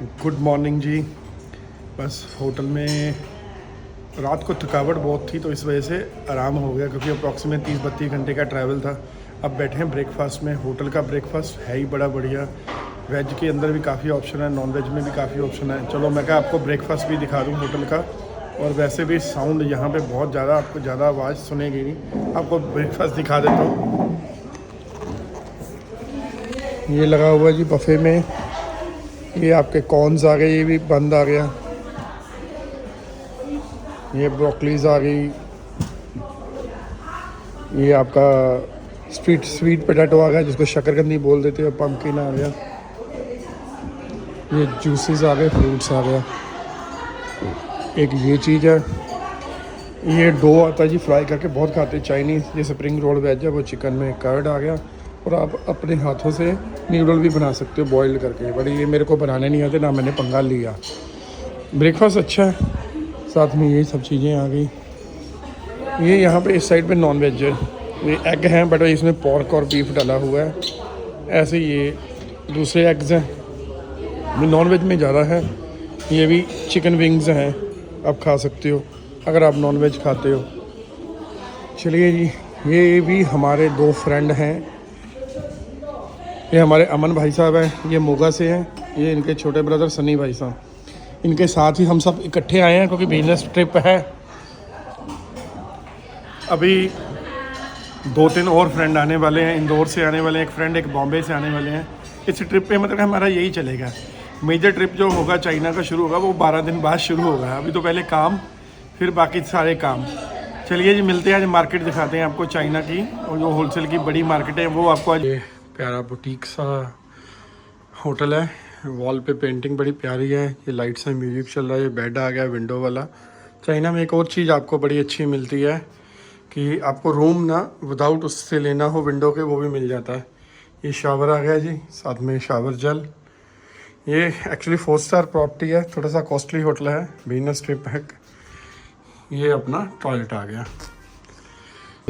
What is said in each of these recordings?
Good morning जी। बस hotel में रात को थकावट बहुत थी तो इस वजह से आराम हो गया, क्योंकि अप्रॉक्सीमेट 30-32 घंटे का ट्रैवल था। अब बैठे हैं ब्रेकफास्ट में। होटल का ब्रेकफास्ट है ही बड़ा बढ़िया। वेज के अंदर भी काफ़ी ऑप्शन है, नॉन वेज में भी काफ़ी ऑप्शन है। चलो मैं क्या आपको ब्रेकफास्ट भी दिखा दूँ होटल का। और वैसे भी साउंड यहाँ पे बहुत ज़्यादा, आपको ज़्यादा आवाज़ सुनेगी नहीं। आपको ब्रेकफास्ट दिखा देता हूँ। ये लगा हुआ जी बफ़े में। ये आपके कॉर्न्स आ गए, ये भी बंद आ गया। ये ब्रोकलीज आ गई। ये आपका स्वीट पोटैटो आ गया, जिसको शकरकंदी बोल देते हैं। पम्पकिन आ गया। ये जूसेस आ गए, फ्रूट्स आ गया। एक ये चीज़ है, ये डो आता है जी, फ्राई करके बहुत खाते हैं चाइनीज़। ये स्प्रिंग रोल वेज है, वो चिकन में कर्ड आ गया। और आप अपने हाथों से न्यूडल भी बना सकते हो बॉइल्ड करके, बट ये मेरे को बनाने नहीं आते, ना मैंने पंगा लिया। ब्रेकफास्ट अच्छा है, साथ में ये सब चीज़ें आ गई। ये यहाँ पे इस साइड पे नॉन वेज है। ये एग हैं, बट इसमें पोर्क और बीफ डाला हुआ है। ऐसे ये दूसरे एग्स हैं, नॉन वेज में ज़्यादा है। ये भी चिकन विंग्स हैं, आप खा सकते हो अगर आप नॉन वेज खाते हो। चलिए जी, ये भी हमारे दो फ्रेंड हैं। ये हमारे अमन भाई साहब हैं, ये मोगा से हैं। ये इनके छोटे ब्रदर सनी भाई साहब। इनके साथ ही हम सब इकट्ठे आए हैं, क्योंकि बिजनेस ट्रिप है। अभी 2-3 और फ्रेंड आने वाले हैं, इंदौर से आने वाले हैं एक फ्रेंड, एक बॉम्बे से आने वाले हैं। इस ट्रिप पे मतलब हमारा यही चलेगा। मेजर ट्रिप जो होगा चाइना का शुरू होगा, वो 12 दिन बाद शुरू होगा। अभी तो पहले काम, फिर बाकी सारे काम। चलिए जी, मिलते हैं। आज मार्केट दिखाते हैं आपको चाइना की, और जो होलसेल की बड़ी मार्केट है वो आपको आज। ये प्यारा बुटीक सा होटल है, वॉल पे पेंटिंग बड़ी प्यारी है। ये लाइट्स हैं, म्यूजिक चल रहा है। ये बेड आ गया विंडो वाला। चाइना में एक और चीज़ आपको बड़ी अच्छी मिलती है कि आपको रूम ना विदाउट उससे लेना हो विंडो के, वो भी मिल जाता है। ये शावर आ गया जी, साथ में शावर जेल। ये एक्चुअली 4 स्टार प्रॉपर्टी है, थोड़ा सा कॉस्टली होटल है, बिजनेस ट्रिप है। ये अपना टॉयलेट आ गया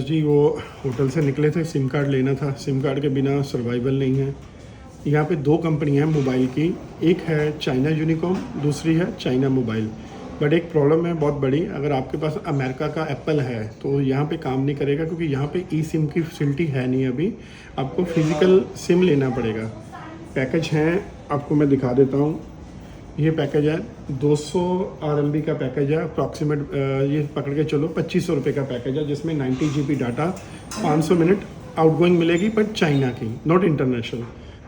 जी। वो होटल से निकले थे, सिम कार्ड लेना था। सिम कार्ड के बिना सर्वाइवल नहीं है। यहाँ पे 2 कंपनियाँ हैं मोबाइल की, एक है चाइना यूनिकॉम, दूसरी है चाइना मोबाइल। बट एक प्रॉब्लम है बहुत बड़ी, अगर आपके पास अमेरिका का एप्पल है तो यहाँ पे काम नहीं करेगा, क्योंकि यहाँ पे ई सिम की फैसिलिटी है नहीं अभी। आपको फिज़िकल सिम लेना पड़ेगा। पैकेज हैं, आपको मैं दिखा देता हूँ। ये पैकेज है 200 RMB का पैकेज है अप्रॉक्सीमेट। ये पकड़ के चलो 2500 रुपये का पैकेज है, जिसमें 90 GB डाटा, 500 मिनट आउटगोइंग मिलेगी, बट चाइना की, नॉट इंटरनेशनल।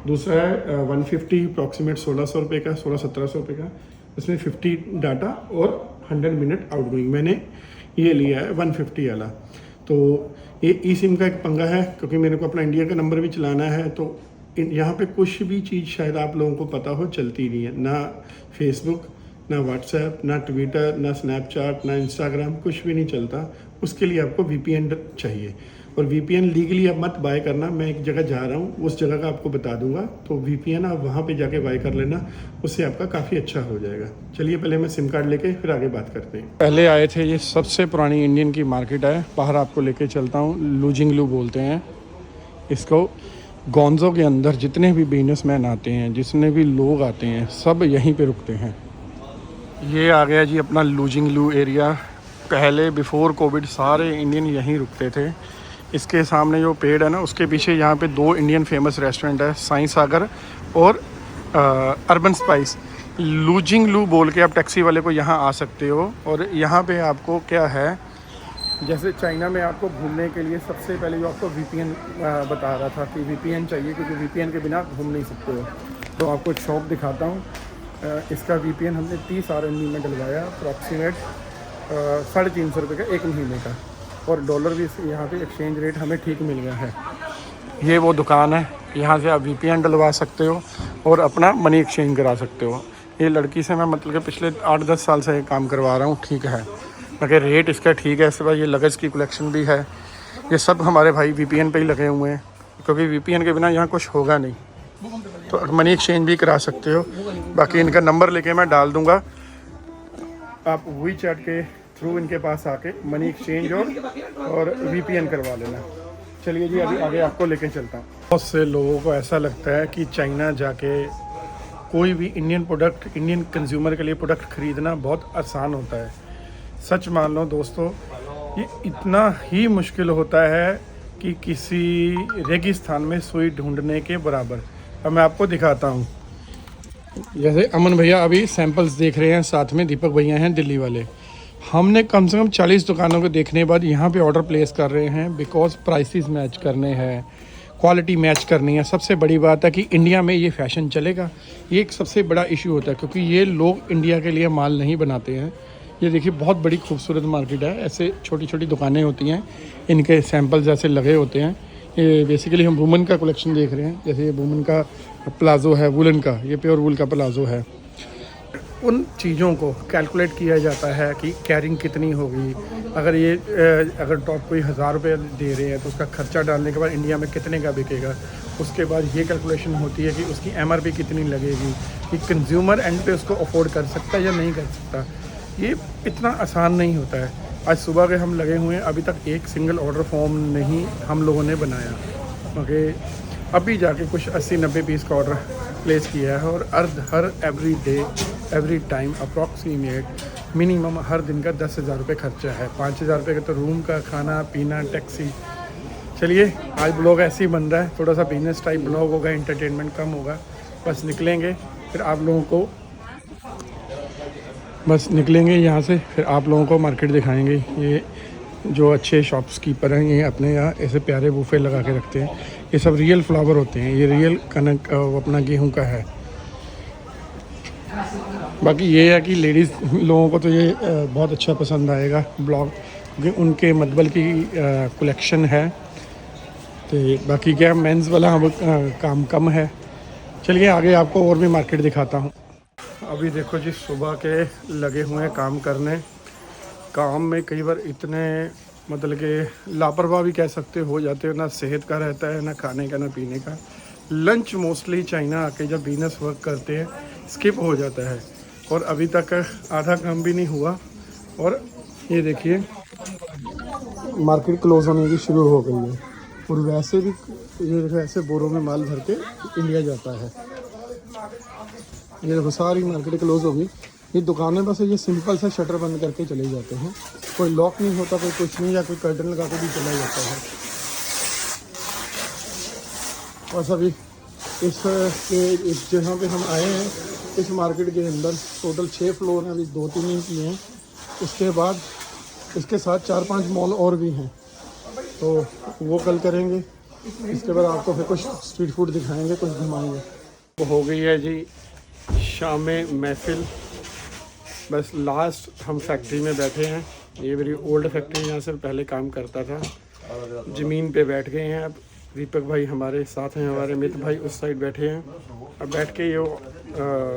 दूसरा है 150 अप्रॉक्सीमेट 1600 रुपये का, 1600-1700 रुपये का। इसमें 50 डाटा और 100 मिनट आउटगोइंग। मैंने ये लिया है 150 वाला। तो ये ई सिम का एक पंगा है, क्योंकि मेरे को अपना इंडिया का नंबर भी चलाना है। तो यहाँ पे कुछ भी चीज़ शायद आप लोगों को पता हो चलती नहीं है, ना फेसबुक, ना व्हाट्सएप, ना ट्विटर, ना स्नैपचैट, ना इंस्टाग्राम, कुछ भी नहीं चलता। उसके लिए आपको VPN चाहिए। और VPN लीगली अब मत बाय करना। मैं एक जगह जा रहा हूँ, उस जगह का आपको बता दूंगा, तो VPN आप वहाँ पे जाके बाय कर लेना, उससे आपका काफ़ी अच्छा हो जाएगा। चलिए पहले मैं सिम कार्ड लेके फिर आगे बात करते हैं। पहले आए थे, ये सबसे पुरानी इंडियन की मार्केट है। बाहर आपको लेके चलता हूँ, लुजिंगलू बोलते हैं इसको। गोंजो के अंदर जितने भी बिजनेसमैन आते हैं, जितने भी लोग आते हैं, सब यहीं पे रुकते हैं। ये आ गया जी अपना लुजिंगलू एरिया। पहले बिफोर कोविड सारे इंडियन यहीं रुकते थे। इसके सामने जो पेड़ है ना, उसके पीछे यहाँ पे 2 इंडियन फेमस रेस्टोरेंट है, साई सागर और अर्बन स्पाइस। लुजिंगलू बोल के आप टैक्सी वाले को यहाँ आ सकते हो। और यहाँ पे आपको क्या है, जैसे चाइना में आपको घूमने के लिए सबसे पहले जो आपको VPN बता रहा था कि VPN चाहिए, क्योंकि VPN के बिना घूम नहीं सकते हो। तो आपको एक शॉप दिखाता हूँ। इसका VPN हमने 30 RMB में डलवाया, अप्रॉक्सीमेट 350 रुपये का 1 महीने का। और डॉलर भी यहाँ पे एक्सचेंज रेट हमें ठीक मिल गया है। ये वो दुकान है, यहाँ से आप VPN डलवा सकते हो और अपना मनी एक्सचेंज करा सकते हो। ये लड़की से मैं मतलब कि पिछले 8-10 साल से ये काम करवा रहा हूँ, ठीक है। मगर रेट इसका ठीक है। इसके बाद ये लगेज की कलेक्शन भी है। ये सब हमारे भाई VPN पे ही लगे हुए हैं, क्योंकि VPN के बिना यहाँ कुछ होगा नहीं। तो मनी एक्सचेंज भी करा सकते हो। बाकी इनका नंबर लेके मैं डाल दूँगा, आप WeChat के थ्रू इनके पास आके मनी एक्सचेंज और VPN करवा लेना। चलिए जी, अभी आगे आपको लेके चलता हूँ। बहुत से लोगों को ऐसा लगता है कि चाइना जाके कोई भी इंडियन प्रोडक्ट, इंडियन कंज्यूमर के लिए प्रोडक्ट ख़रीदना बहुत आसान होता है। सच मान लो दोस्तों, ये इतना ही मुश्किल होता है कि किसी रेगिस्तान में सुई ढूंढने के बराबर। अब मैं आपको दिखाता हूँ। जैसे अमन भैया अभी सैंपल्स देख रहे हैं, साथ में दीपक भैया हैं दिल्ली वाले। हमने कम से कम 40 दुकानों को देखने के बाद यहाँ पे ऑर्डर प्लेस कर रहे हैं, बिकॉज प्राइसेस मैच करने हैं, क्वालिटी मैच करनी है। सबसे बड़ी बात है कि इंडिया में ये फैशन चलेगा, ये एक सबसे बड़ा इशू होता है, क्योंकि ये लोग इंडिया के लिए माल नहीं बनाते हैं। ये देखिए बहुत बड़ी खूबसूरत मार्केट है, ऐसे छोटी छोटी दुकानें होती हैं, इनके सैंपल्स ऐसे लगे होते हैं। ये बेसिकली हम वुमेन का कलेक्शन देख रहे हैं। जैसे ये वुमेन का प्लाज़ो है, वुलन का, ये प्योर वुल का प्लाज़ो है। उन चीज़ों को कैलकुलेट किया जाता है कि कैरिंग कितनी होगी। अगर टॉप कोई 1000 रुपये दे रहे हैं तो उसका खर्चा डालने के बाद इंडिया में कितने का बिकेगा। उसके बाद ये कैलकुलेशन होती है कि उसकी MRP कितनी लगेगी, कि कंज्यूमर एंड पे उसको अफोर्ड कर सकता है या नहीं कर सकता। ये इतना आसान नहीं होता है। आज सुबह के हम लगे हुए हैं, अभी तक एक सिंगल ऑर्डर फॉर्म नहीं हम लोगों ने बनाया। ओके, अभी जाके कुछ 80-90 पीस का ऑर्डर प्लेस किया है। और हर every day every time approximate minimum हर दिन का 10,000 रुपये खर्चा है। 5,000 रुपये का तो रूम का, खाना पीना, टैक्सी। चलिए आज ब्लॉग ऐसे ही बन रहा है, थोड़ा सा बिजनेस टाइप ब्लॉग होगा, एंटरटेनमेंट कम होगा। बस निकलेंगे फिर आप लोगों को यहाँ से, फिर आप लोगों को मार्केट दिखाएंगे। ये जो अच्छे शॉप्सकीपर हैं, ये अपने यहाँ ऐसे प्यारे बूफे लगा के रखते हैं। ये सब रियल फ्लावर होते हैं, ये रियल कनक अपना गेहूं का है। बाकी ये है कि लेडीज़ लोगों को तो ये बहुत अच्छा पसंद आएगा ब्लॉग, क्योंकि उनके मतबल की कलेक्शन है। तो बाकी क्या मेंस वाला हम काम कम है। चलिए आगे आपको और भी मार्केट दिखाता हूँ। अभी देखो जी, सुबह के लगे हुए हैं काम करने। काम में कई बार इतने मतलब कि लापरवाह भी कह सकते हो जाते हो, ना सेहत का रहता है, ना खाने का, ना पीने का। लंच मोस्टली चाइना आके जब बिजनेस वर्क करते हैं स्किप हो जाता है, और अभी तक आधा काम भी नहीं हुआ। और ये देखिए मार्केट क्लोज होने की शुरू हो गई है। और वैसे भी ये देखो ऐसे बोरों में माल भर के इंडिया जाता है। ये देखो सारी मार्केट क्लोज हो गई। ये दुकानें बस ये सिंपल सा शटर बंद करके चले जाते हैं, कोई लॉक नहीं होता, कोई कुछ नहीं, या कोई कर्टन लगा के भी चला जाता है। और सभी इस जगह पे हम आए हैं, इस मार्केट के अंदर टोटल 6 फ्लोर हैं, अभी 2-3 ही किए हैं। उसके बाद इसके साथ 4-5 मॉल और भी हैं, तो वो कल करेंगे। इसके बाद आपको फिर कुछ स्ट्रीट फूड दिखाएंगे, कुछ घुमाएंगे। तो हो गई है जी शाम में महफिल। बस लास्ट हम फैक्ट्री में बैठे हैं। ये मेरी ओल्ड फैक्ट्री, यहाँ से पहले काम करता था। ज़मीन पे बैठ गए हैं अब। दीपक भाई हमारे साथ हैं, हमारे मित्र भाई उस साइड बैठे हैं। अब बैठ के ये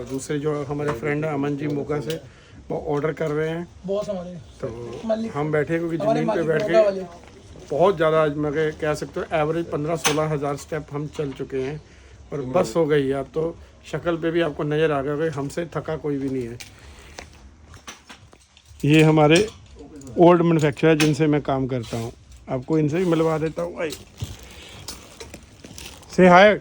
दूसरे जो हमारे फ्रेंड हैं अमन जी मोगा से, वो ऑर्डर कर रहे हैं। तो हम बैठे क्योंकि ज़मीन पे बैठ के बहुत ज़्यादा, आज मैं कह सकते हो एवरेज 15-16 हज़ार स्टेप हम चल चुके हैं। और बस हो गई है। अब तो शक्ल पे भी आपको नज़र आ गया कि हमसे थका कोई भी नहीं है। ये हमारे ओल्ड मैन्युफैक्चरर जिनसे मैं काम करता हूँ, आपको इनसे भी मिलवा देता हूँ। भाई से हाय।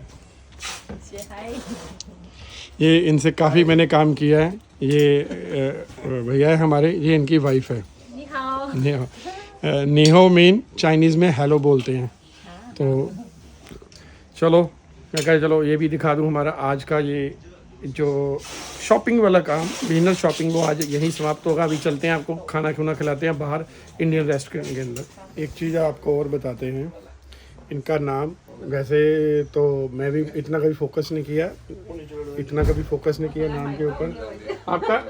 ये इनसे काफ़ी मैंने काम किया है। ये भैया है हमारे, ये इनकी वाइफ है। नीहो मीन चाइनीज़ में हेलो बोलते हैं। तो चलो मैं कह चलो ये भी दिखा दूँ हमारा आज का ये जो शॉपिंग वाला काम, बिजनेस शॉपिंग, वो आज यहीं समाप्त होगा। अभी चलते हैं, आपको खाना खुना खिलाते हैं बाहर इंडियन रेस्टोरेंट के अंदर। एक चीज़ आपको और बताते हैं, इनका नाम वैसे तो मैं भी इतना कभी फोकस नहीं किया नाम के ऊपर। आपका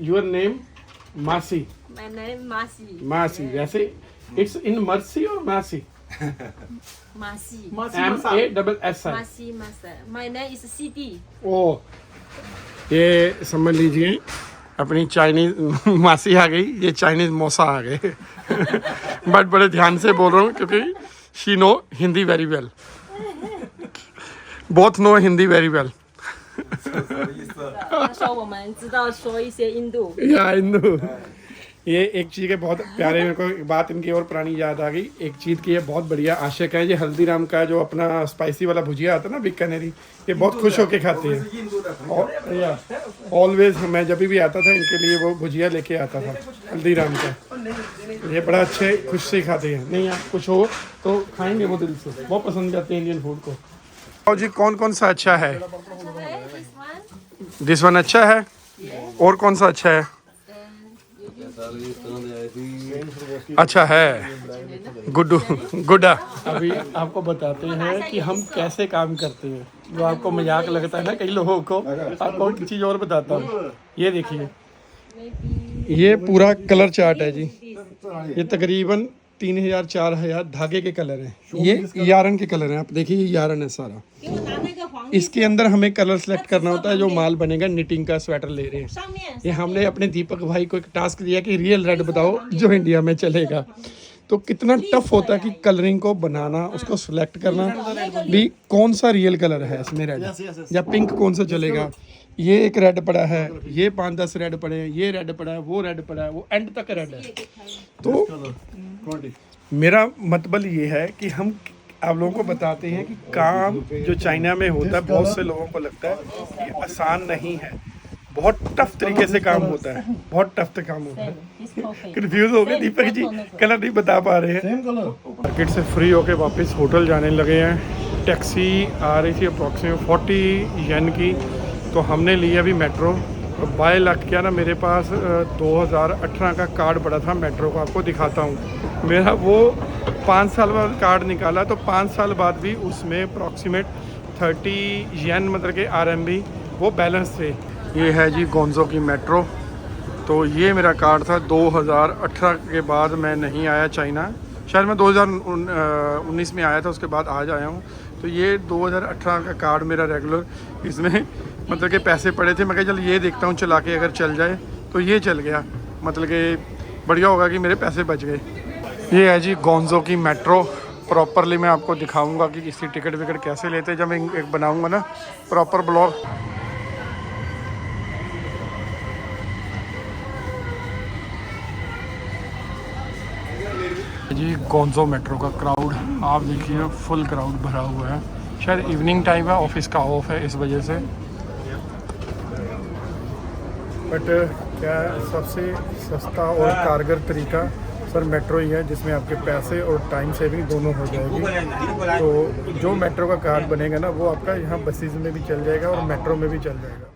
योर नेम? मासी। My name Masi. मासी, वैसे इट्स इन मर्सी और मासी? Masi. MASSI। Masi Masa. My name is Siti. ओ, ये समझ लीजिए अपनी चाइनीज मासी आ गई, ये चाइनीज मौसा आ गए। बट बड़े ध्यान से बोल रहा हूँ क्योंकि she know Hindi very well, both know Hindi very well. 他说我们知道说一些印度。 या हिंदू ये एक चीज़ के बहुत प्यारे, मेरे को एक बात इनकी और पुरानी याद आ गई। एक चीज़ की ये बहुत बढ़िया आशिक है, ये हल्दीराम का जो अपना स्पाइसी वाला भुजिया आता है ना बीकानेरी, ये बहुत खुश होके खाते हैं। और ऑलवेज मैं जब भी आता था इनके लिए वो भुजिया लेके आता था हल्दीराम का। ये बड़ा अच्छे खुश से खाते हैं। नहीं आप कुछ हो तो खाएंगे वो दिल से, बहुत पसंद करते हैं इंडियन फूड को। और जी कौन कौन सा अच्छा है? This one. दिस वन अच्छा है, और कौन सा अच्छा है? अच्छा है, गुड्डू गुड्डा। अभी आपको बताते हैं कि हम कैसे काम करते हैं, जो आपको मजाक लगता है ना कई लोगों को। आपको एक चीज़ और बताता हूँ, ये देखिए, ये पूरा कलर चार्ट है जी। ये तकरीबन 3000 4000 धागे के कलर हैं, ये यारन के कलर हैं। आप देखिए ये यारन है सारा। इसके अंदर हमें कलर सेलेक्ट करना होता है जो माल बनेगा। निटिंग का स्वेटर ले रहे हैं, ये हमने अपने दीपक भाई को एक टास्क दिया कि रियल रेड बताओ जो इंडिया में चलेगा। तो कितना टफ होता है कि कलरिंग को बनाना, उसको सिलेक्ट करना भी कौन सा रियल कलर है इसमें, रेड या पिंक कौन सा चलेगा। ये एक रेड पड़ा है, ये 5-10 रेड पड़े हैं, ये रेड पड़ा है, वो रेड पड़ा है, वो एंड तक रेड है। तो मेरा मतलब ये है कि हम आप लोगों को बताते हैं कि काम जो चाइना में होता है, बहुत से लोगों को लगता है कि आसान नहीं है, बहुत टफ तरीके से काम होता है, बहुत टफ से काम होता है। कंफ्यूज हो गए दीपक जी, कलर नहीं बता पा रहे हैं। मार्केट से फ्री होके वापस होटल जाने लगे हैं। टैक्सी आ रही थी अप्रॉक्सीमेट 40 येन की, तो हमने लिया अभी मेट्रो। बाय लक क्या ना, मेरे पास 2018 का कार्ड पड़ा था मेट्रो का, आपको दिखाता हूँ। मेरा वो 5 साल बाद कार्ड निकाला, तो 5 साल बाद भी उसमें अप्रॉक्सीमेट 30 येन मतलब के RMB वो बैलेंस थे। ये है जी गोंजो की मेट्रो। तो ये मेरा कार्ड था। 2018 के बाद मैं नहीं आया चाइना, शायद मैं 2019 में आया था, उसके बाद आज आया हूँ। तो ये 2018 का कार्ड मेरा रेगुलर, इसमें मतलब के पैसे पड़े थे। मैं कहा चल ये देखता हूँ चला के, अगर चल जाए तो ये चल गया, मतलब कि बढ़िया होगा कि मेरे पैसे बच गए। ये है जी गोंजो की मेट्रो। प्रॉपरली मैं आपको दिखाऊंगा कि इसकी टिकट विकट कैसे लेते हैं जब मैं एक बनाऊंगा ना प्रॉपर ब्लॉग। जी गोंजो मेट्रो का क्राउड आप देखिए, फुल क्राउड भरा हुआ है। शायद इवनिंग टाइम है, ऑफिस का ऑफ है इस वजह से। बट क्या सबसे सस्ता और कारगर तरीका सर मेट्रो ही है, जिसमें आपके पैसे और टाइम सेविंग दोनों हो जाएगी। तो जो मेट्रो का कार्ड बनेगा ना, वो आपका यहाँ बसेज में भी चल जाएगा और मेट्रो में भी चल जाएगा।